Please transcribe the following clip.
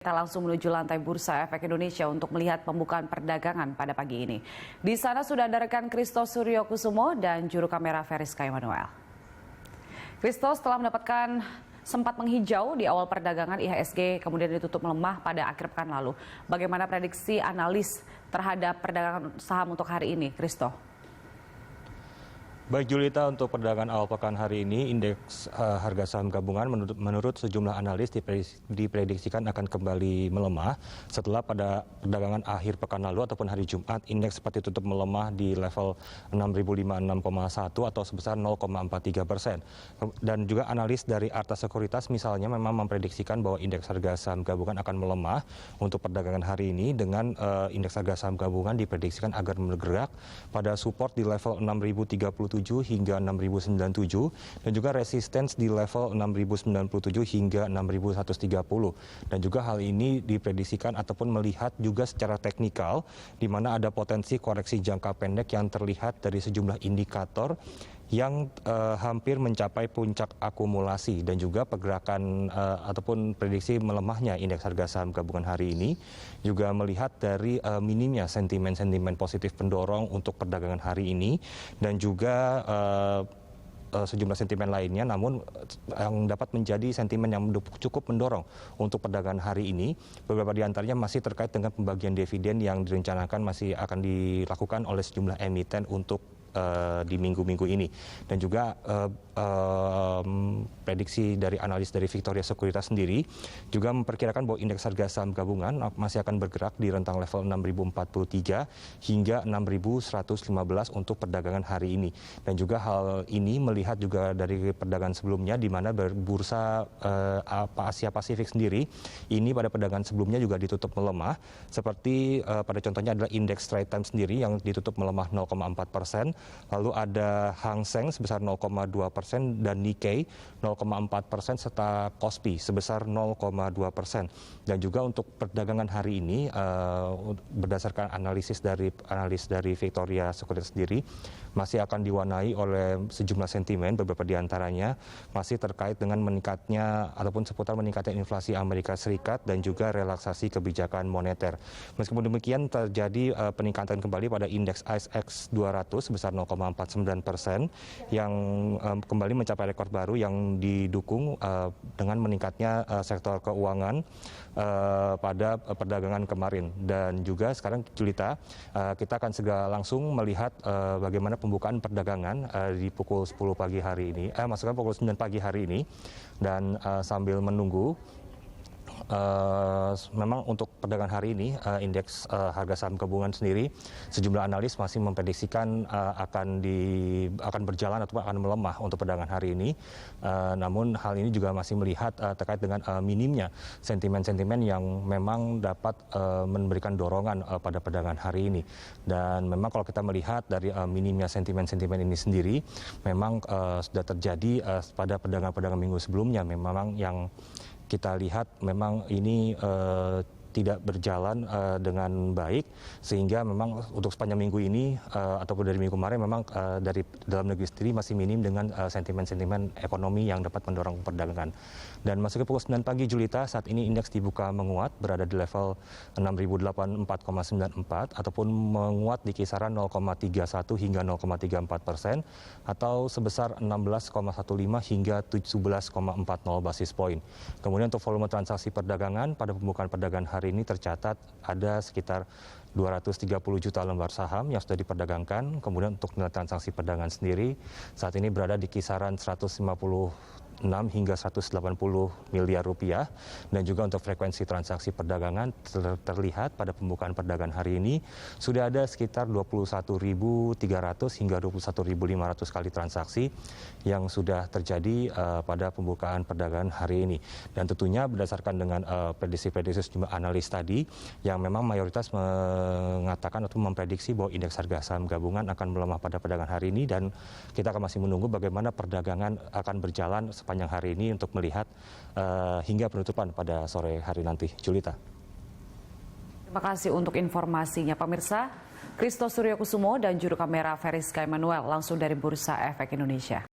Kita langsung menuju lantai Bursa Efek Indonesia untuk melihat pembukaan perdagangan pada pagi ini. Di sana sudah ada rekan Christos Suryokusumo dan juru kamera Veriska Emanuel. Christos, telah mendapatkan sempat menghijau di awal perdagangan IHSG, kemudian ditutup melemah pada akhir pekan lalu. Bagaimana prediksi analis terhadap perdagangan saham untuk hari ini, Christos? Baik Julita, untuk perdagangan awal pekan hari ini, indeks harga saham gabungan menurut sejumlah analis diprediksikan akan kembali melemah setelah pada perdagangan akhir pekan lalu ataupun hari Jumat, indeks seperti tutup melemah di level 6.056,1 atau sebesar 0,43%. Dan juga analis dari Arta Sekuritas misalnya memang memprediksikan bahwa indeks harga saham gabungan akan melemah untuk perdagangan hari ini dengan indeks harga saham gabungan diprediksikan agar bergerak pada support di level 6.037 hingga 6.097 dan juga resistance di level 6.097 hingga 6.130. Dan juga hal ini diprediksikan ataupun melihat juga secara teknikal di mana ada potensi koreksi jangka pendek yang terlihat dari sejumlah indikator yang hampir mencapai puncak akumulasi, dan juga pergerakan ataupun prediksi melemahnya indeks harga saham gabungan hari ini juga melihat dari minimnya sentimen-sentimen positif pendorong untuk perdagangan hari ini dan juga sejumlah sentimen lainnya, namun yang dapat menjadi sentimen yang cukup mendorong untuk perdagangan hari ini. Beberapa di antaranya masih terkait dengan pembagian dividen yang direncanakan masih akan dilakukan oleh sejumlah emiten untuk di minggu-minggu ini. Dan juga prediksi dari analis dari Victoria Sekuritas sendiri juga memperkirakan bahwa indeks harga saham gabungan masih akan bergerak di rentang level 6.043 hingga 6.115 untuk perdagangan hari ini. Dan juga hal ini melihat juga dari perdagangan sebelumnya di mana bursa Asia Pasifik sendiri ini pada perdagangan sebelumnya juga ditutup melemah, seperti pada contohnya adalah indeks Straits Times sendiri yang ditutup melemah 0,4%. Lalu ada Hang Seng sebesar 0,2% dan Nikkei 0,4% serta Kospi sebesar 0,2%. Dan juga untuk perdagangan hari ini berdasarkan analis dari Victoria Sekuritas sendiri masih akan diwarnai oleh sejumlah sentimen, beberapa di antaranya masih terkait dengan meningkatnya ataupun seputar meningkatnya inflasi Amerika Serikat dan juga relaksasi kebijakan moneter. Meskipun demikian terjadi peningkatan kembali pada indeks ASX 200 sebesar 0,49% yang kembali mencapai rekor baru yang didukung dengan meningkatnya sektor keuangan pada perdagangan kemarin. Dan juga sekarang Julita, kita akan segera langsung melihat bagaimana pembukaan perdagangan di pukul 10 pagi hari ini, maksudnya pukul 9 pagi hari ini. Dan sambil menunggu, memang untuk perdagangan hari ini indeks harga saham gabungan sendiri sejumlah analis masih memprediksikan akan berjalan atau akan melemah untuk perdagangan hari ini. Namun hal ini juga masih melihat terkait dengan minimnya sentimen-sentimen yang memang dapat memberikan dorongan pada perdagangan hari ini. Dan memang kalau kita melihat dari minimnya sentimen-sentimen ini sendiri memang sudah terjadi pada perdagangan minggu sebelumnya. Memang yang kita lihat memang ini tidak berjalan dengan baik, sehingga memang untuk sepanjang minggu ini ataupun dari minggu kemarin memang dari dalam negeri sendiri masih minim dengan sentimen-sentimen ekonomi yang dapat mendorong perdagangan. Dan masuk ke pukul 9 pagi Julita, saat ini indeks dibuka menguat berada di level 6.084,94 ataupun menguat di kisaran 0,31 hingga 0,34% atau sebesar 16,15 hingga 17,40 basis point. Kemudian untuk volume transaksi perdagangan pada pembukaan perdagangan hari ini tercatat ada sekitar 230 juta lembar saham yang sudah diperdagangkan. Kemudian untuk nilai transaksi perdagangan sendiri saat ini berada di kisaran 156 hingga 180 miliar rupiah. Dan juga untuk frekuensi transaksi perdagangan terlihat pada pembukaan perdagangan hari ini sudah ada sekitar 21.300 hingga 21.500 kali transaksi yang sudah terjadi pada pembukaan perdagangan hari ini. Dan tentunya berdasarkan dengan prediksi-prediksi sejumlah analis tadi yang memang mayoritas mengatakan atau memprediksi bahwa indeks harga saham gabungan akan melemah pada perdagangan hari ini, dan kita akan masih menunggu bagaimana perdagangan akan berjalan sepanjang hari ini untuk melihat hingga penutupan pada sore hari nanti. Julita. Terima kasih untuk informasinya pemirsa. Christos Suryokusumo dan juru kamera Veriska Emanuel langsung dari Bursa Efek Indonesia.